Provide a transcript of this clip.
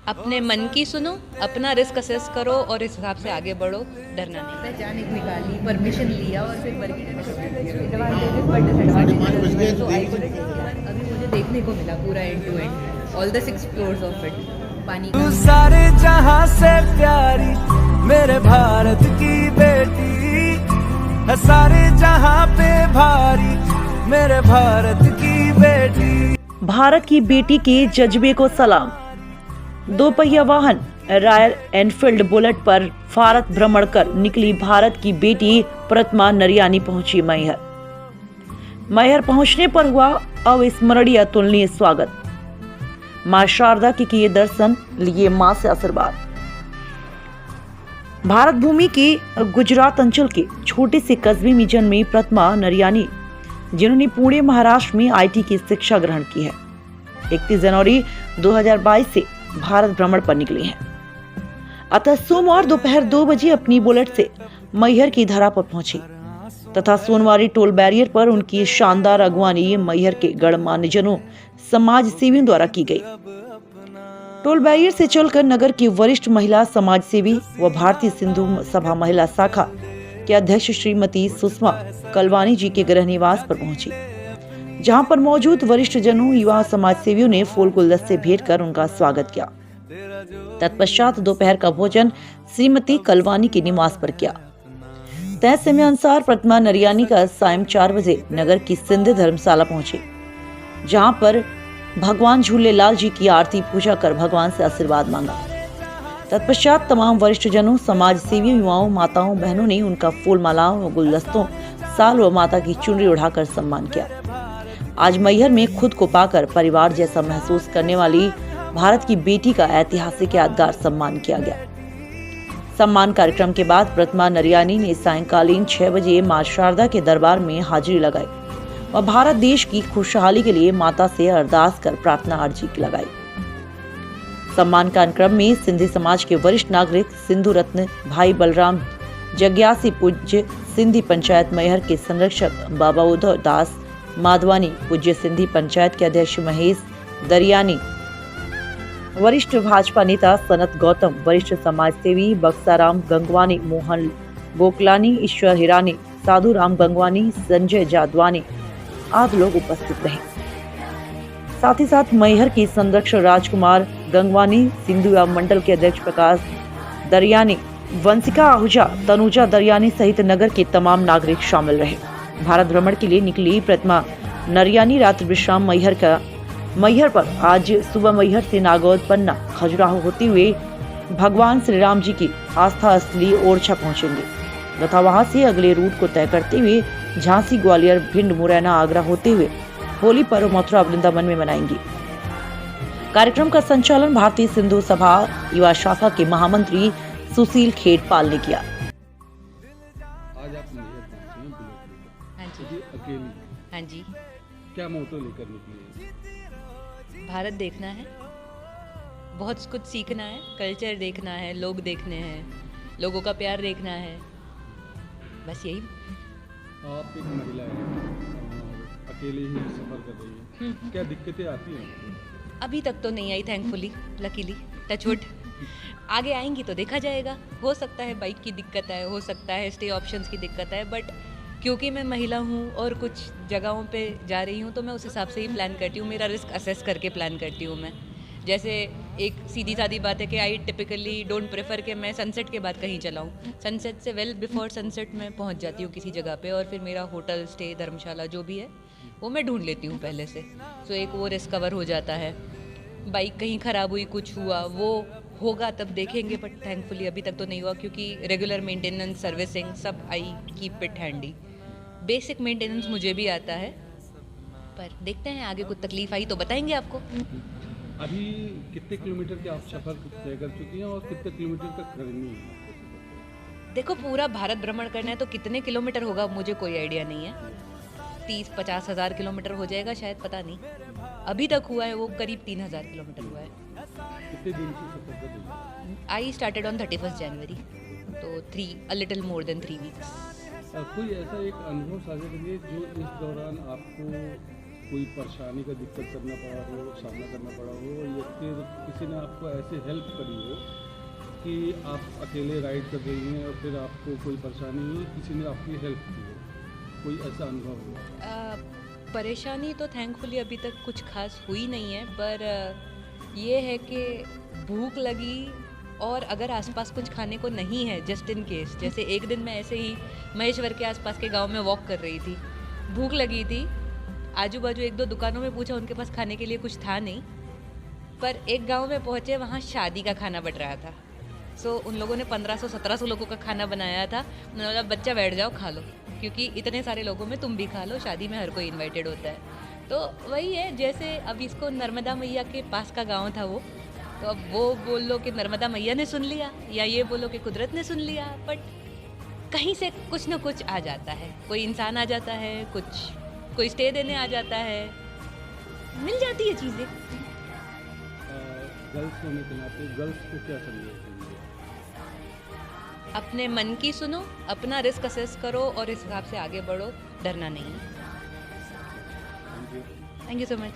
अपने मन की सुनो, अपना रिस्क असेस करो और इस हिसाब से आगे बढ़ो, डरना नहीं। पहचान निकाली, परमिशन लिया और फिर work advantages but disadvantages, so I couldn't given. अभी मुझे देखने को मिला पूरा end to end all the 6 floors of it. पानी तू सारे जहां से प्यारी मेरे भारत की बेटी है, सारे जहां पे भारी मेरे भारत की बेटी। भारत की बेटी के जज्बे को सलाम। दो पहिया वाहन रॉयल एनफील्ड बुलेट पर भारत भ्रमण कर निकली भारत की बेटी प्रतिमा नरियानी पहुंची मैहर। मैहर पहुंचने पर हुआ अविस्मरणीय अतुलनीय स्वागत। मां शारदा के किए दर्शन, लिए मां से आशीर्वाद। भारत भूमि के गुजरात अंचल के छोटे से कस्बे में जन्मी प्रतिमा नरियानी, जिन्होंने पुणे महाराष्ट्र में आईटी की शिक्षा ग्रहण की है, 31 जनवरी 2022 से भारत भ्रमण पर निकली हैं। अतः सोमवार दोपहर 2 बजे अपनी बुलेट से मैहर की धरा पर पहुंची तथा सोनवारी टोल बैरियर पर उनकी शानदार अगवानी मैहर के गणमान्यजनों, समाज सेवियों द्वारा की गई। टोल बैरियर से चलकर नगर की वरिष्ठ महिला समाज सेवी व भारतीय सिंधु सभा महिला शाखा के अध्यक्ष श्रीमती सुषमा कलवानी जी के गृह निवास पर पहुंची, जहां पर मौजूद वरिष्ठ जनों, युवा समाज सेवियों ने फूल गुलदस्ते भेंट कर उनका स्वागत किया। तत्पश्चात दोपहर का भोजन श्रीमती कलवानी के निवास पर किया। तय समय अनुसार प्रतिमा नरियानी का सायं 4 बजे नगर की सिंध धर्मशाला पहुंचे, जहां पर भगवान झूलेलाल जी की आरती पूजा कर भगवान से आशीर्वाद मांगा। तत्पश्चात तमाम वरिष्ठ जनों, समाज सेवियों, युवाओं, माताओं, बहनों ने उनका फूल मालाओं व गुलदस्तों, साल व माता की चुनरी उड़ाकर सम्मान किया। आज मैहर में खुद को पाकर परिवार जैसा महसूस करने वाली भारत की बेटी का ऐतिहासिक यादगार सम्मान किया गया। सम्मान कार्यक्रम के बाद प्रतिमा नरियानी ने सायंकालीन 6 बजे मां शारदा के दरबार में हाजिरी लगाई और भारत देश की खुशहाली के लिए माता से अरदास कर प्रार्थना अर्जी लगाई। सम्मान कार्यक्रम में सिंधी समाज के वरिष्ठ नागरिक सिंधु रत्न भाई बलराम जग्यासी, पूज्य सिंधी पंचायत मैहर के संरक्षक बाबा उद्धव दास माधवानी, पूज्य सिंधी पंचायत के अध्यक्ष महेश दरियानी, वरिष्ठ भाजपा नेता सनत गौतम, वरिष्ठ समाज सेवी बक्साराम गंगवानी, मोहन गोकलानी, ईश्वर हिरानी, साधु राम गंगवानी, संजय जादवानी आदि लोग उपस्थित रहे। साथ ही साथ मैहर के संरक्षक राजकुमार गंगवानी, सिंधु युवा मंडल के अध्यक्ष प्रकाश दरियानी, वंशिका आहूजा, तनुजा दरियानी सहित नगर के तमाम नागरिक शामिल रहे। भारत भ्रमण के लिए निकली प्रतिमा नरियानी रात्रि विश्राम मैहर पर आज सुबह मैहर से नागौद, पन्ना, खजुराहो होते हुए भगवान श्री राम जी की आस्था स्थली ओरछा पहुंचेंगे तथा वहां से अगले रूट को तय करते हुए झांसी, ग्वालियर, भिंड, मुरैना, आगरा होते हुए होली पर्व मथुरा वृंदावन में मनाएंगी। कार्यक्रम का संचालन भारतीय सिंधु सभा युवा शाखा के महामंत्री सुशील खेड़पाल ने किया। आज आप मैहर पहुंचे हैं बुलेट लेकर। हाँ जी, अकेली। हाँ जी। क्या मोटो लेकर निकली है? भारत देखना है, बहुत कुछ सीखना है, कल्चर देखना है, लोग देखने हैं, लोगों का प्यार देखना है, बस यही। आप एक महिला हैं और अकेले ही सफ़र कर रही हैं, क्या दिक्कतें आती हैं? अभी तक तो नहीं आई, थैंकफुली, लकीली, टचवुड। आगे आएंगी तो देखा जाएगा। हो सकता है बाइक की दिक्कत है, हो सकता है स्टे ऑप्शंस की दिक्कत है, बट क्योंकि मैं महिला हूँ और कुछ जगहों पे जा रही हूँ तो मैं उस हिसाब से ही प्लान करती हूँ, मेरा रिस्क असेस करके प्लान करती हूँ मैं। जैसे एक सीधी सादी बात है कि आई टिपिकली डोंट प्रेफर कि मैं सनसेट के बाद कहीं चलाऊँ। सनसेट से वेल बिफोर सनसेट मैं पहुँच जाती हूँ किसी जगह पे और फिर मेरा होटल स्टे, धर्मशाला जो भी है वो मैं ढूंढ लेती हूँ पहले से। सो एक वो रिस्क कवर हो जाता है। बाइक कहीं ख़राब हुई, कुछ हुआ, वो होगा तब देखेंगे, बट थैंकफुली अभी तक तो नहीं हुआ क्योंकि रेगुलर मेंटेनेंस, सर्विसिंग सब I keep it handy. Basic maintenance मुझे भी आता है, पर देखते हैं आगे कुछ तकलीफ आई तो बताएंगे आपको। अभी कितने किलोमीटर के आप सफ़र तय कर चुकी हैं और कितने किलोमीटर तक करनी है? देखो, पूरा भारत भ्रमण करना है तो कितने किलोमीटर होगा मुझे कोई आइडिया नहीं है। 30-50 हज़ार किलोमीटर हो जाएगा शायद, पता नहीं। अभी तक हुआ है वो करीब 3,000 किलोमीटर हुआ है। कितने दिन से सफ़र कर रही हैं? आई स्टार्टेड ऑन 31 जनवरी, तो a little more than 3 weeks। कोई ऐसा एक अनुभव साझा करिए जो इस दौरान आपको कोई परेशानी का दिक्कत करना पड़ा हो, सामना करना पड़ा हो, या फिर किसी ने आपको ऐसे हेल्प करी हो कि आप अकेले राइड कर रही हैं और फिर आपको कोई परेशानी हुई, किसी ने आपकी हेल्प की हो, कोई ऐसा अनुभव हुआ? परेशानी तो थैंकफुली अभी तक कुछ खास हुई नहीं है, पर ये है कि भूख लगी और अगर आसपास कुछ खाने को नहीं है, जस्ट इन केस, जैसे एक दिन मैं ऐसे ही महेश्वर के आसपास के गांव में वॉक कर रही थी, भूख लगी थी, आजू बाजू एक दो दुकानों में पूछा, उनके पास खाने के लिए कुछ था नहीं, पर एक गांव में पहुंचे, वहाँ शादी का खाना बट रहा था। सो उन लोगों ने 1500-1700 लोगों का खाना बनाया था। उन्होंने बोला बच्चा बैठ जाओ खा लो, क्योंकि इतने सारे लोगों में तुम भी खा लो, शादी में हर कोई इन्वाइटेड होता है। तो वही है, जैसे अब इसको नर्मदा मैया के पास का गाँव था वो, तो अब वो बोल लो कि नर्मदा मैया ने सुन लिया, या ये बोलो कि कुदरत ने सुन लिया, बट कहीं से कुछ ना कुछ आ जाता है, कोई इंसान आ जाता है, कोई स्टे देने आ जाता है, मिल जाती है चीज़ें। गर्ल्स होने के नाते गर्ल्स को क्या संदेश देंगे? अपने मन की सुनो, अपना रिस्क असेस करो और इस हिसाब से आगे बढ़ो, डरना नहीं। Thank you. Thank you so much.